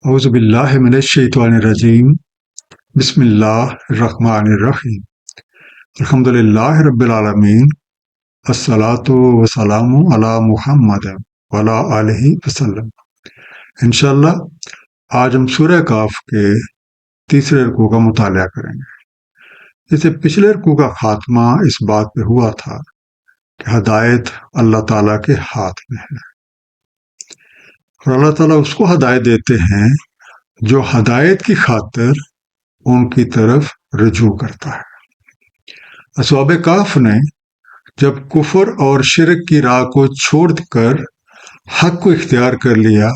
اعوذ باللہ من الشیطان الرجیم بسم اللہ الرحمن الرحیم الحمد للہ رب العالمین الصلاۃ والسلام علی محمد وعلی آلہ وسلم۔ انشاءاللہ آج ہم سورہ کاف کے تیسرے رکوع کا مطالعہ کریں گے۔ اس سے پچھلے رکوع کا خاتمہ اس بات پہ ہوا تھا کہ ہدایت اللہ تعالیٰ کے ہاتھ میں ہے، اور اللہ تعالیٰ اس کو ہدایت دیتے ہیں جو ہدایت کی خاطر ان کی طرف رجوع کرتا ہے۔ اصحاب کہف نے جب کفر اور شرک کی راہ کو چھوڑ کر حق کو اختیار کر لیا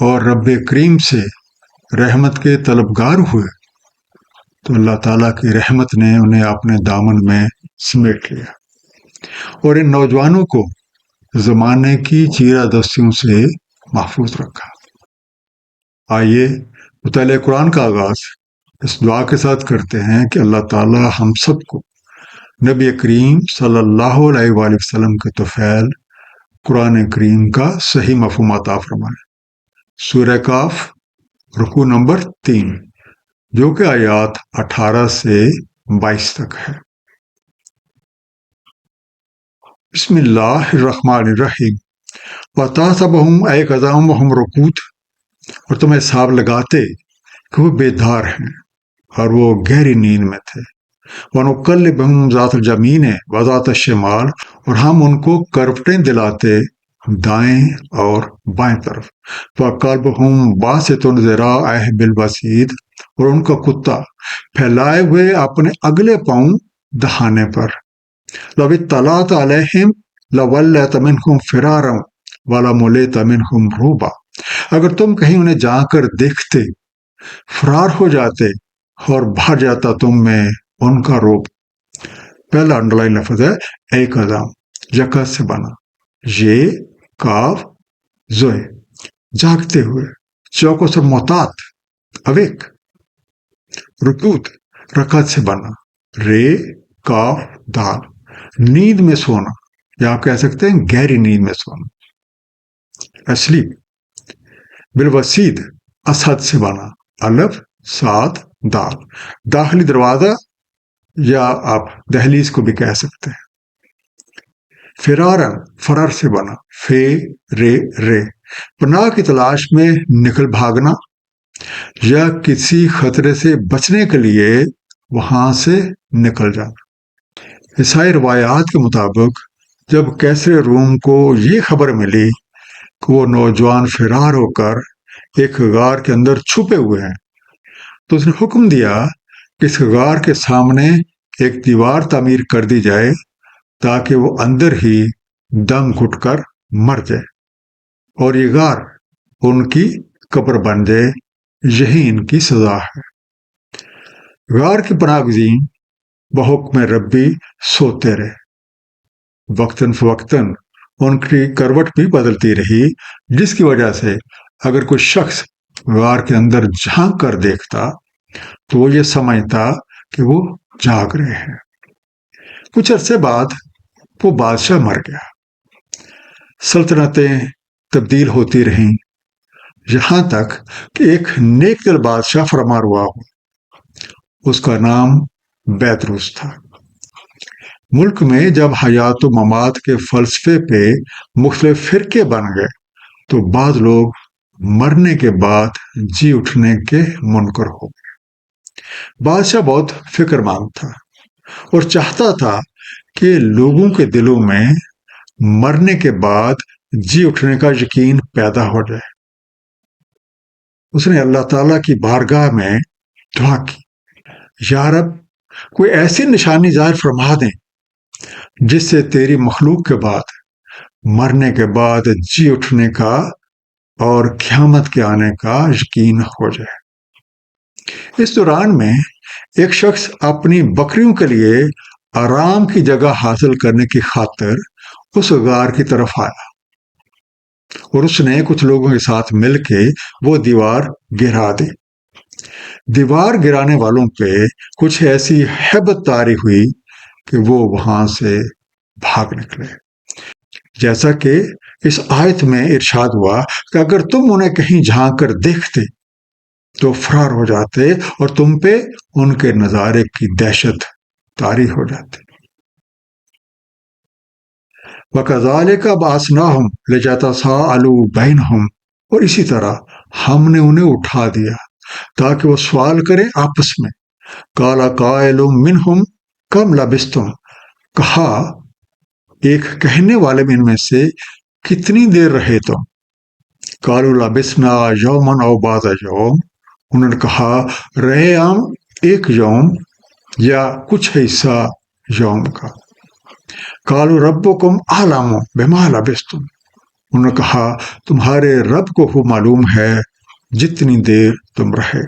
اور رب کریم سے رحمت کے طلبگار ہوئے تو اللہ تعالیٰ کی رحمت نے انہیں اپنے دامن میں سمیٹ لیا اور ان نوجوانوں کو زمانے کی چیرہ دستیوں سے محفوظ رکھا۔ آئیے مطالعہ قرآن کا آغاز اس دعا کے ساتھ کرتے ہیں کہ اللہ تعالیٰ ہم سب کو نبی کریم صلی اللہ علیہ وآلہ وسلم کے طفیل قرآن کریم کا صحیح مفہوم عطا فرمائے۔ سورہ کاف رکوع نمبر 3 جو کہ آیات 18 سے 22 تک ہے۔ بسم اللہ الرحمن الرحیم۔ وَتَحْسَبُهُمْ أَيْقَاظًا وَهُمْ رُقُودٌ، اور تم حساب لگاتے کہ وہ بیدار ہیں اور وہ گہری نیند میں تھے۔ وَنُقَلِّبُهُمْ ذَاتَ الْيَمِينِ وَذَاتَ الشِّمَالِ، اور ہم ان کو کروٹیں دلاتے دائیں اور بائیں طرف۔ وَكَلْبُهُمْ بَاسِطٌ ذِرَاعَيْهِ بِالْوَسِيدِ، اور ان کا کتا پھیلائے ہوئے اپنے اگلے پاؤں دہانے پر۔ لَوِ اطَّلَعْتَ عَلَيْهِمْ لَوَلَّيْتَ مِنْهُمْ فِرَارًا وَلَمُلِئْتَ مِنْهُمْ رُعْبًا، اگر تم کہیں انہیں جا کر دیکھتے فرار ہو جاتے اور بھر جاتا تم میں ان کا رعب۔ پہلا انڈر لائن لفظ ہے ایک ازام، یکا سے بنا، یہ کاف زوئے، جاگتے ہوئے، چوکوں سے محتاط، اویک۔ رکود رکعت سے بنا، رے کاف دال، نیند میں سونا، یا آپ کہہ سکتے ہیں گہری نیند میں سونا، اسلیپ۔ بالوسید اسد سے بنا، الف سات دال، داخلی دروازہ یا آپ دہلیز کو بھی کہہ سکتے ہیں۔ فرارن فرار سے بنا، فے رے رے، پناہ کی تلاش میں نکل بھاگنا یا کسی خطرے سے بچنے کے لیے وہاں سے نکل جانا۔ عیسائی روایات کے مطابق جب کیسر روم کو یہ خبر ملی کہ وہ نوجوان فرار ہو کر ایک غار کے اندر چھپے ہوئے ہیں تو اس نے حکم دیا کہ اس غار کے سامنے ایک دیوار تعمیر کر دی جائے تاکہ وہ اندر ہی دم گھٹ کر مر جائے اور یہ غار ان کی قبر بن جائے، یہی ان کی سزا ہے۔ غار کی پناہ گزین بحکم ربی سوتے رہے، وقتاً فوقتاً ان کی کروٹ بھی بدلتی رہی، جس کی وجہ سے اگر کوئی شخص غار کے اندر جھانک کر دیکھتا تو وہ یہ سمجھتا کہ وہ جاگ رہے ہیں۔ کچھ عرصے بعد وہ بادشاہ مر گیا، سلطنتیں تبدیل ہوتی رہیں، یہاں تک کہ ایک نیک دل بادشاہ فرما روا ہوا، اس کا نام بیدروس تھا۔ ملک میں جب حیات و ممات کے فلسفے پہ مختلف فرقے بن گئے تو بعض لوگ مرنے کے بعد جی اٹھنے کے منکر ہو گئے۔ بادشاہ بہت فکر مند تھا اور چاہتا تھا کہ لوگوں کے دلوں میں مرنے کے بعد جی اٹھنے کا یقین پیدا ہو جائے۔ اس نے اللہ تعالیٰ کی بارگاہ میں دعا کی، یا رب کوئی ایسی نشانی ظاہر فرما دیں جس سے تیری مخلوق کے بعد مرنے کے بعد جی اٹھنے کا اور قیامت کے آنے کا یقین ہو جائے۔ اس دوران میں ایک شخص اپنی بکریوں کے لیے آرام کی جگہ حاصل کرنے کی خاطر اس غار کی طرف آیا اور اس نے کچھ لوگوں کے ساتھ مل کے وہ دیوار گرا دی۔ دیوار گرانے والوں پہ کچھ ایسی ہیبت طاری ہوئی کہ وہ وہاں سے بھاگ نکلے، جیسا کہ اس آیت میں ارشاد ہوا کہ اگر تم انہیں کہیں جھانک کر دیکھتے تو فرار ہو جاتے اور تم پہ ان کے نظارے کی دہشت طاری ہو جاتی۔ وَكَذَلِكَ بَعَثْنَاهُمْ لِيَتَسَاءَلُوا بَيْنَهُمْ، اور اسی طرح ہم نے انہیں اٹھا دیا تاکہ وہ سوال کریں آپس میں۔ قَالَ قَائِلٌ مِّنْهُمْ كَمْ لَبِثْتُمْ، کہا ایک کہنے والے ان میں سے کتنی دیر رہے تم؟ قَالُوا لَبِثْنَا يَوْمًا أَوْ بَعْضَ يَوْمٍ، انہوں نے کہا رہے ہم ایک یوم یا کچھ حصہ یوم کا۔ قَالُوا رَبُّكُمْ أَعْلَمُ بِمَا لَبِثْتُمْ، انہوں نے کہا تمہارے رب کو خوب معلوم ہے جتنی دیر تم رہے۔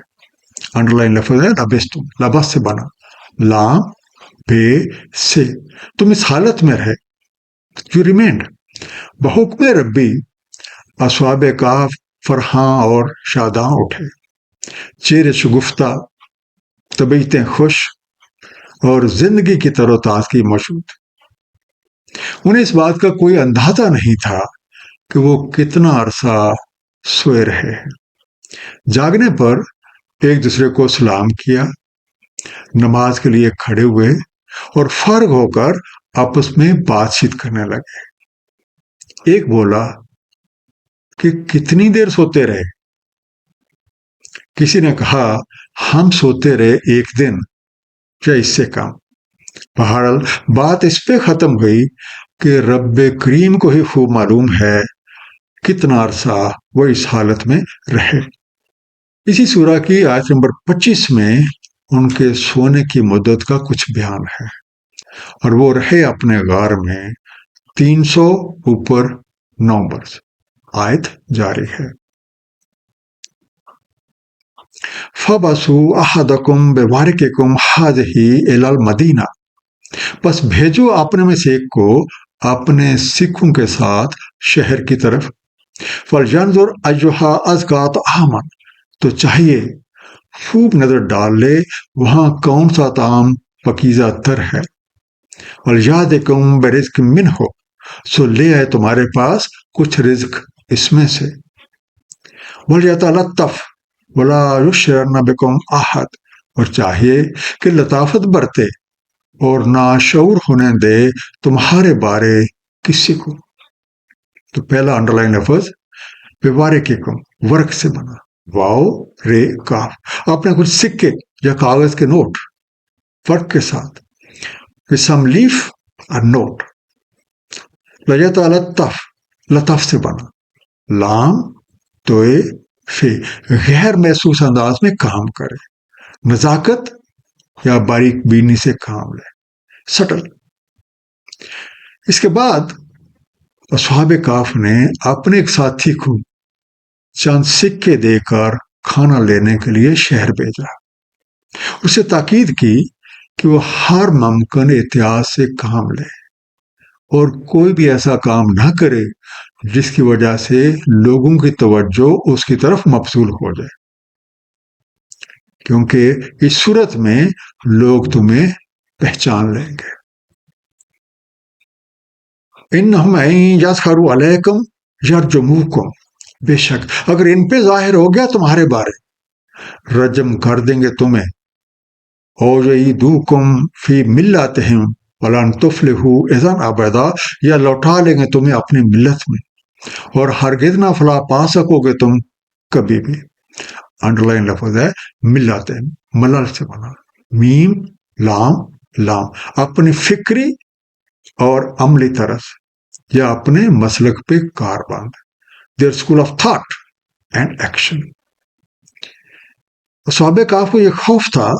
انڈر لائن لفظ ہے لبستم، لبس سے بنا، لام بے سے، تم اس حالت میں رہے، یو ریمینڈ۔ بحکم ربی اصحاب کہف فرحاں اور شاداں اٹھے، چہرے شگفتہ، طبیعتیں خوش اور زندگی کی تر و تازگی موجود۔ انہیں اس بات کا کوئی اندازہ نہیں تھا کہ وہ کتنا عرصہ سوئے رہے ہیں۔ جاگنے پر ایک دوسرے کو سلام کیا، نماز کے لیے کھڑے ہوئے اور فارغ ہو کر آپس میں بات چیت کرنے لگے۔ ایک بولا کہ کتنی دیر سوتے رہے؟ کسی نے کہا ہم سوتے رہے ایک دن یا اس سے کم۔ بہرحال بات اس پہ ختم ہوئی کہ رب کریم کو ہی خوب معلوم ہے کتنا عرصہ وہ اس حالت میں رہے۔ اسی سورہ کی آیت نمبر 25 میں ان کے سونے کی مدت کا کچھ بیان ہے، اور وہ رہے اپنے غار میں 300 اوپر 9 برس۔ آیت جاری ہے۔ فَبَعْثُوا أَحَدَكُمْ بِوَارِقِكُمْ هَٰذِهِ إِلَى الْمَدِينَةِ، بس بھیجو اپنے میں سے ایک کو اپنے سکھوں کے ساتھ شہر کی طرف۔ فَلْيَنظُرْ أَيُّهَا أَزْكَىٰ طَعَامًا، تو چاہیے خوب نظر ڈال لے وہاں کون سا طعام پکیزہ تر ہے۔ وَلْيَأْتِكُم بِرِزْقٍ مِّنْهُ، سو لے آئے تمہارے پاس کچھ رزق اس میں سے۔ وَلْيَتَلَطَّفْ وَلَا يُشْعِرْنَ بِكُمْ أَحَدٌ، اور چاہیے کہ لطافت برتے اور ناشعور ہونے دے تمہارے بارے کسی کو۔ تو پہلا انڈر لائن لفظ بِوَارِقِكُم، ورق سے بنا، واؤ رے کاف، اپنے کچھ سکے یا کاغذ کے نوٹ ورق کے ساتھ، سم لیف اور نوٹ۔ لَيَتَلَطَّفْ، لطف سے بنا، لام توئے فی، غیر محسوس انداز میں کام کرے، نزاکت یا باریک بینی سے کام لے، سٹل۔ اس کے بعد اصحاب کہف نے اپنے ایک ساتھی کو چند سکے دے کر کھانا لینے کے لیے شہر بھیجا، اسے تاکید کی کہ وہ ہر ممکن احتیاط سے کام لے اور کوئی بھی ایسا کام نہ کرے جس کی وجہ سے لوگوں کی توجہ اس کی طرف مبذول ہو جائے، کیونکہ اس صورت میں لوگ تمہیں پہچان لیں گے۔ انہم ان یظہروا علیکم یرجموکم، بے شک اگر ان پہ ظاہر ہو گیا تمہارے بارے رجم کر دیں گے تمہیں۔ او یعیدوکم فی ملتہم ولن تفلحوا اذا ابدا، یا لوٹا لیں گے تمہیں اپنی ملت میں اور ہرگز نہ فلاح پا سکو گے تم کبھی بھی۔ انڈر لائن لفظ ہے ملتہم، ملل سے بنا، میم لام لام، اپنی فکری اور عملی طرز یا اپنے مسلک پہ کار باندھ، there school of thought and action. اصحاب کہف کو یہ خوف تھا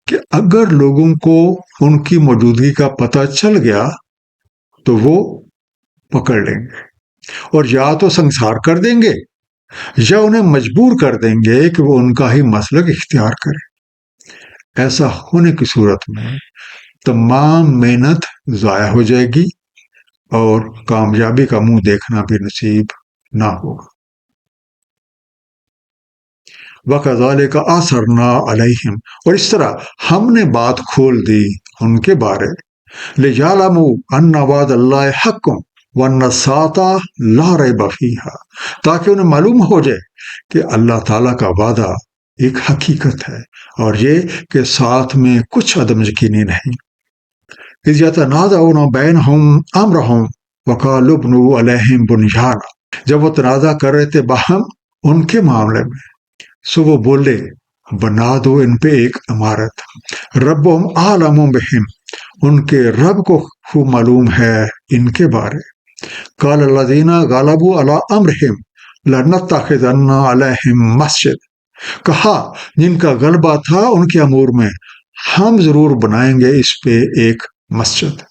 کہ اگر لوگوں کو ان کی موجودگی کا پتہ چل گیا تو وہ پکڑ لیں گے اور یا تو سنسار کر دیں گے یا انہیں مجبور کر دیں گے کہ وہ ان کا ہی مسلک اختیار کرے۔ ایسا ہونے کی صورت میں تمام محنت ضائع ہو جائے گی اور کامیابی کا منہ دیکھنا بھی نصیب نہ ہوگا۔ وَكَذَلِكَ أَثَرْنَا عَلَيْهِمْ، اور اس طرح ہم نے بات کھول دی ان کے بارے، لِيَعْلَمُوا أَنَّ وَعْدَ اللَّهِ حَقٌّ، وَالنَّسَاءَ لَا رَيْبَ فِيهَا، تاکہ انہیں معلوم ہو جائے کہ اللہ تعالیٰ کا وعدہ ایک حقیقت ہے اور یہ کہ ساتھ میں کچھ عدم یقینی نہیں۔ اِذْ يَتَنَازَعُونَ بَيْنَهُمْ أَمْرَهُمْ وَقَالُوا ابْنُوا عَلَيْهِمْ بُنْيَانًا، جب وہ تنازع کر رہے تھے باہم ان کے معاملے میں، سو وہ بولے بنا دو ان پہ ایک عمارت، ربہم اعلم بہم، ان کے رب کو خوب معلوم ہے ان کے بارے۔ قال الذین غلبوا علی امرہم لنتخذن علیہم مسجد، کہا جن کا غلبہ تھا ان کے امور میں، ہم ضرور بنائیں گے اس پہ ایک مسجد۔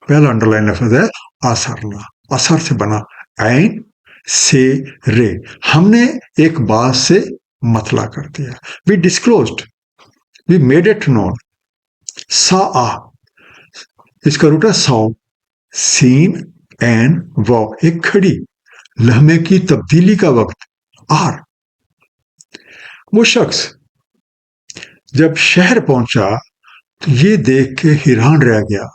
پہلا انڈر لائن لفظ ہے اثرنا، اثر سے بنا، عین سے رے، ہم نے ایک بات سے مطلع کر دیا۔ We disclosed, we made it known. سا، اس کا روٹ ہے سو، سین این واو، ایک کھڑی لمحے کی تبدیلی کا وقت، آر۔ وہ شخص جب شہر پہنچا تو یہ دیکھ کے حیران رہ گیا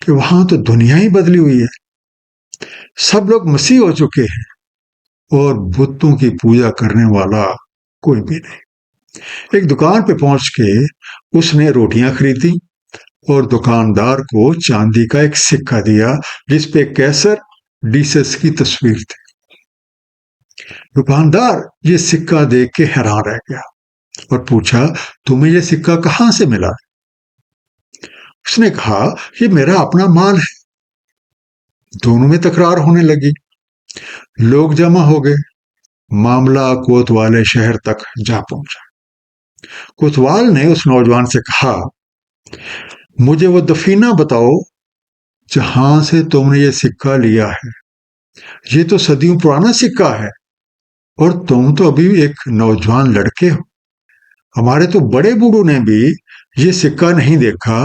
کہ وہاں تو دنیا ہی بدلی ہوئی ہے، سب لوگ مسیح ہو چکے ہیں اور بتوں کی پوجا کرنے والا کوئی بھی نہیں۔ ایک دکان پہ پہنچ کے اس نے روٹیاں خریدی اور دکاندار کو چاندی کا ایک سکہ دیا جس پہ کیسر ڈیسس کی تصویر تھی۔ دکاندار یہ سکہ دیکھ کے حیران رہ گیا اور پوچھا تمہیں یہ سکہ کہاں سے ملا؟ اس نے کہا یہ میرا اپنا مال ہے۔ دونوں میں تکرار ہونے لگی، لوگ جمع ہو گئے، معاملہ کوتوال شہر تک جا پہنچا۔ کوتوال نے اس نوجوان سے کہا مجھے وہ دفینہ بتاؤ جہاں سے تم نے یہ سکہ لیا ہے، یہ تو صدیوں پرانا سکہ ہے اور تم تو ابھی ایک نوجوان لڑکے ہو، ہمارے تو بڑے بوڑھوں نے بھی یہ سکہ نہیں دیکھا،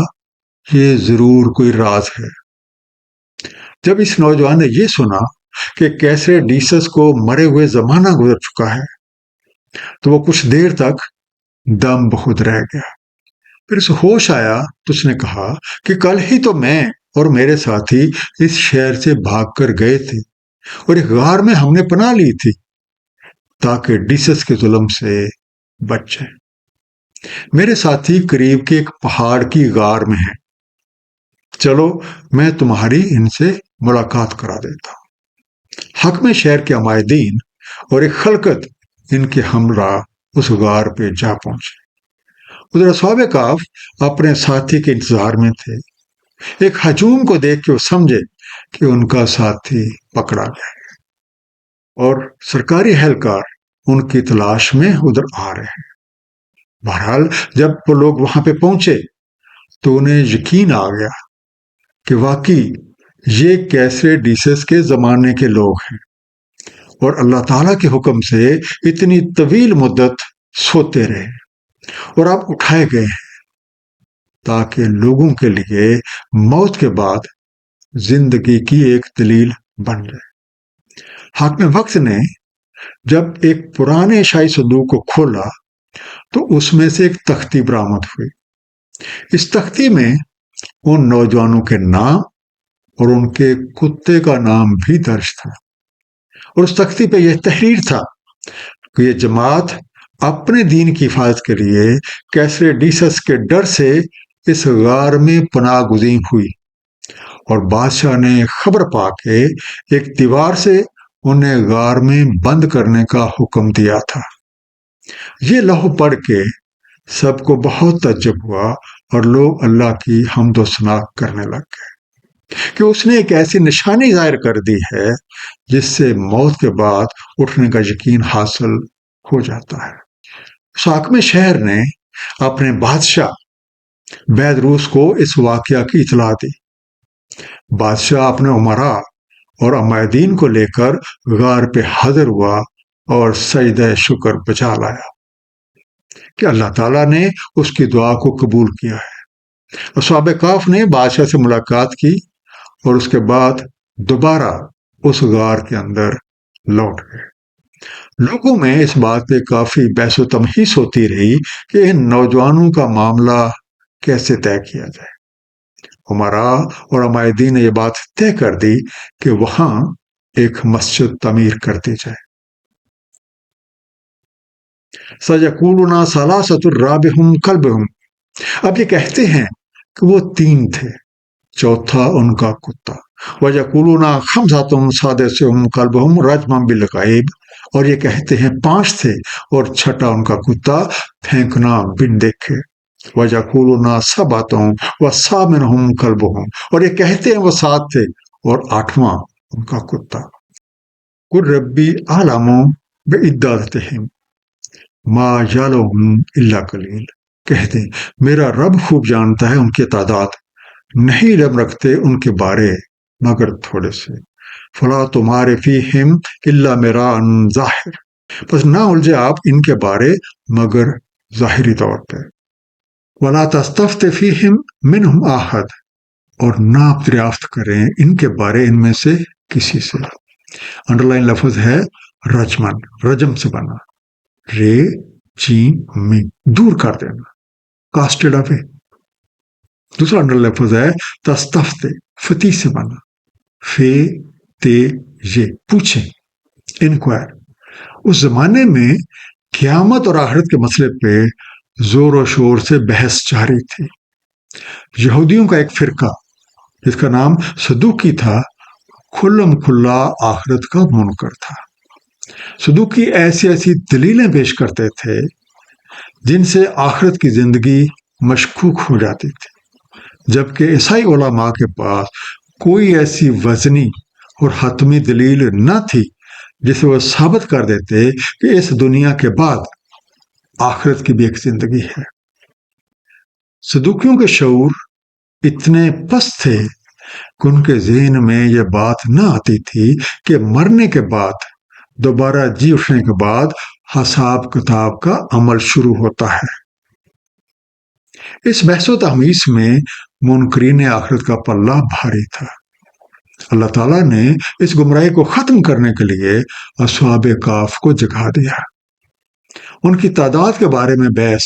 یہ ضرور کوئی راز ہے۔ جب اس نوجوان نے یہ سنا کہ کیسے ڈیسس کو مرے ہوئے زمانہ گزر چکا ہے تو وہ کچھ دیر تک دم بخود رہ گیا۔ پھر اسے ہوش آیا تو اس نے کہا کہ کل ہی تو میں اور میرے ساتھی اس شہر سے بھاگ کر گئے تھے اور ایک غار میں ہم نے پناہ لی تھی تاکہ ڈیسس کے ظلم سے بچ جائیں۔ میرے ساتھی قریب کے ایک پہاڑ کی غار میں ہیں، چلو میں تمہاری ان سے ملاقات کرا دیتا ہوں۔ حکم شہر کے عمائدین اور ایک خلقت ان کے ہمراہ اس غار پہ جا پہنچے۔ ادھر اصحاب کہف اپنے ساتھی کے انتظار میں تھے۔ ایک ہجوم کو دیکھ کے وہ سمجھے کہ ان کا ساتھی پکڑا گیا ہے اور سرکاری اہلکار ان کی تلاش میں ادھر آ رہے ہیں۔ بہرحال جب وہ لوگ وہاں پہ پہنچے تو انہیں یقین آ گیا کہ واقعی یہ کیسرے ڈیسس کے زمانے کے لوگ ہیں اور اللہ تعالیٰ کے حکم سے اتنی طویل مدت سوتے رہے اور اب اٹھائے گئے ہیں تاکہ لوگوں کے لیے موت کے بعد زندگی کی ایک دلیل بن جائے۔ حاکم وقت نے جب ایک پرانے شاہی صندوق کو کھولا تو اس میں سے ایک تختی برآمد ہوئی۔ اس تختی میں ان نوجوانوں کے نام اور ان کے کتے کا نام بھی درج تھا، اور اس تختی پہ یہ تحریر تھا کہ یہ جماعت اپنے دین کی حفاظت کے لیے کیسرے ڈیسس کے ڈر سے اس غار میں پناہ گزین ہوئی، اور بادشاہ نے خبر پا کے ایک دیوار سے انہیں غار میں بند کرنے کا حکم دیا تھا۔ یہ لوح پڑھ کے سب کو بہت تعجب ہوا اور لوگ اللہ کی حمد و ثنا کرنے لگ گئے کہ اس نے ایک ایسی نشانی ظاہر کر دی ہے جس سے موت کے بعد اٹھنے کا یقین حاصل ہو جاتا ہے۔ حاکم شہر نے اپنے بادشاہ بیدروس کو اس واقعہ کی اطلاع دی۔ بادشاہ اپنے امراء اور عمائدین کو لے کر غار پہ حاضر ہوا اور سجدہ شکر بجا لایا کہ اللہ تعالیٰ نے اس کی دعا کو قبول کیا ہے۔ اصحاب کہف نے بادشاہ سے ملاقات کی اور اس کے بعد دوبارہ اس غار کے اندر لوٹ گئے۔ لوگوں میں اس بات پہ کافی بحث و تمحیص ہوتی رہی کہ ان نوجوانوں کا معاملہ کیسے طے کیا جائے۔ عمرا اور عمائدین نے یہ بات طے کر دی کہ وہاں ایک مسجد تعمیر کر دی جائے۔ سَيَقُولُونَ ثَلَاثَةٌ رَابِعُهُمْ كَلْبُهُمْ، اب یہ کہتے ہیں کہ وہ 3 تھے، چوتھا ان کا کتا۔ وَيَقُولُونَ خَمْسَةٌ سَادِسُهُمْ كَلْبُهُمْ رَجْمًا بِالْغَيْبِ، اور یہ کہتے ہیں 5 تھے اور چھٹا ان کا کتا پھینکنا بن دیکھے۔ وَيَقُولُونَ سَبْعَةٌ وَثَامِنُهُمْ كَلْبُهُمْ، اور یہ کہتے ہیں وہ 7 تھے اور 8واں ان کا کتا۔ قُلْ رَبِّي أَعْلَمُ بِعِدَّتِهِمْ مَا يَعْلَمُهُمْ إِلَّا قَلِيلٌ، کہہ دیں میرا رب خوب جانتا ہے ان کی تعداد، نہیں علم رکھتے ان کے بارے مگر تھوڑے سے۔ فَلَا تُمَارِ فِيهِمْ إِلَّا مِرَاءً ظَاهِرًا، بس نہ الجھے آپ ان کے بارے مگر ظاہری طور پہ۔ وَلَا تَسْتَفْتِ فِيهِمْ مِنْهُمْ أَحَدًا، اور نہ آپ دریافت کریں ان کے بارے ان میں سے کسی سے۔ انڈر لائن لفظ ہے رجمن، رجم سے بنا، رے چین می، دور کر دینا، کاسٹڈ اوے۔ دوسرا انڈر لفظ ہے تستفتے، فتی سے بنا، فے تے یہ، پوچھیں، انکوائر۔ اس زمانے میں قیامت اور آخرت کے مسئلے پہ زور و شور سے بحث جاری تھی۔ یہودیوں کا ایک فرقہ جس کا نام صدوقی تھا، کھلم کھلا آخرت کا منکر تھا۔ صدوقی ایسی ایسی دلیلیں پیش کرتے تھے جن سے آخرت کی زندگی مشکوک ہو جاتی تھی، جبکہ عیسائی علماء کے پاس کوئی ایسی وزنی اور حتمی دلیل نہ تھی جسے وہ ثابت کر دیتے کہ اس دنیا کے بعد آخرت کی بھی ایک زندگی ہے۔ صدوقیوں کے شعور اتنے پست تھے کہ ان کے ذہن میں یہ بات نہ آتی تھی کہ مرنے کے بعد، دوبارہ جی اٹھنے کے بعد حساب کتاب کا عمل شروع ہوتا ہے۔ اس بحث و تحمیس میں منکرین آخرت کا پلہ بھاری تھا۔ اللہ تعالیٰ نے اس گمراہی کو ختم کرنے کے لیے اصحاب کہف کو جگا دیا۔ ان کی تعداد کے بارے میں بحث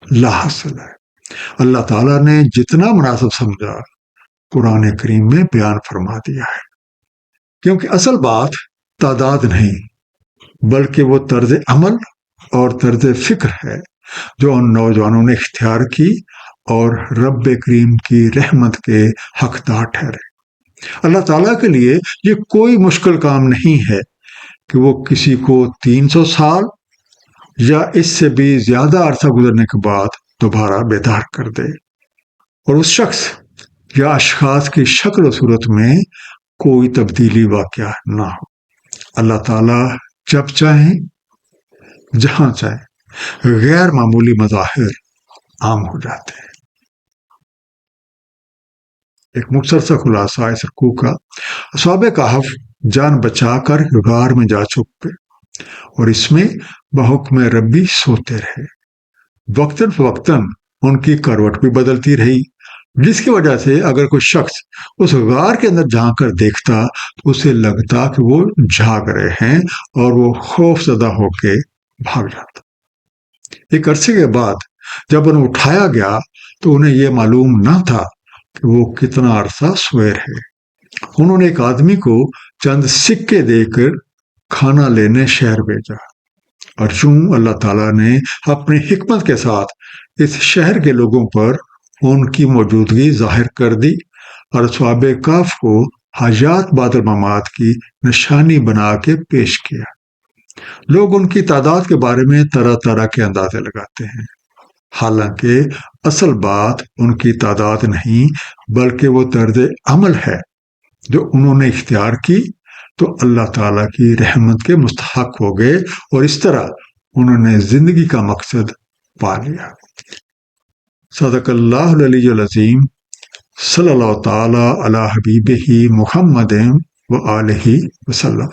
لاحاصل ہے۔ اللہ تعالیٰ نے جتنا مناسب سمجھا قرآن کریم میں بیان فرما دیا ہے، کیونکہ اصل بات تعداد نہیں بلکہ وہ طرز عمل اور طرز فکر ہے جو ان نوجوانوں نے اختیار کی اور رب کریم کی رحمت کے حقدار ٹھہرے۔ اللہ تعالیٰ کے لیے یہ کوئی مشکل کام نہیں ہے کہ وہ کسی کو 300 سال یا اس سے بھی زیادہ عرصہ گزرنے کے بعد دوبارہ بیدار کر دے، اور اس شخص یا اشخاص کی شکل و صورت میں کوئی تبدیلی واقع نہ ہو۔ اللہ تعالیٰ جب چاہیں، جہاں چاہیں، غیر معمولی مظاہر عام ہو جاتے ہیں۔ ایک مختصر سا خلاصہ اس رکوع کا، اصحاب کہف جان بچا کر غار میں جا چھپے اور اس میں بحکم ربی سوتے رہے۔ وقتاً فوقتاً ان کی کروٹ بھی بدلتی رہی، جس کی وجہ سے اگر کوئی شخص اس غار کے اندر جھانک کر دیکھتا تو اسے لگتا کہ وہ جھاگ رہے ہیں اور وہ خوف زدہ ہو کے بھاگ جاتا۔ ایک عرصے کے بعد جب انہیں اٹھایا گیا تو انہیں یہ معلوم نہ تھا کہ وہ کتنا عرصہ سوئے رہے۔ انہوں نے ایک آدمی کو چند سکے دے کر کھانا لینے شہر بھیجا، اور یوں اللہ تعالیٰ نے اپنی حکمت کے ساتھ اس شہر کے لوگوں پر ان کی موجودگی ظاہر کر دی اور اصحاب کہف کو حیات بعد الممات کی نشانی بنا کے پیش کیا۔ لوگ ان کی تعداد کے بارے میں طرح طرح کے اندازے لگاتے ہیں، حالانکہ اصل بات ان کی تعداد نہیں بلکہ وہ طرز عمل ہے جو انہوں نے اختیار کی تو اللہ تعالیٰ کی رحمت کے مستحق ہو گئے، اور اس طرح انہوں نے زندگی کا مقصد پا لیا۔ صدق اللہ العلی العظیم، صلی اللہ تعالی علی حبیبہ محمد و آلہ وسلم۔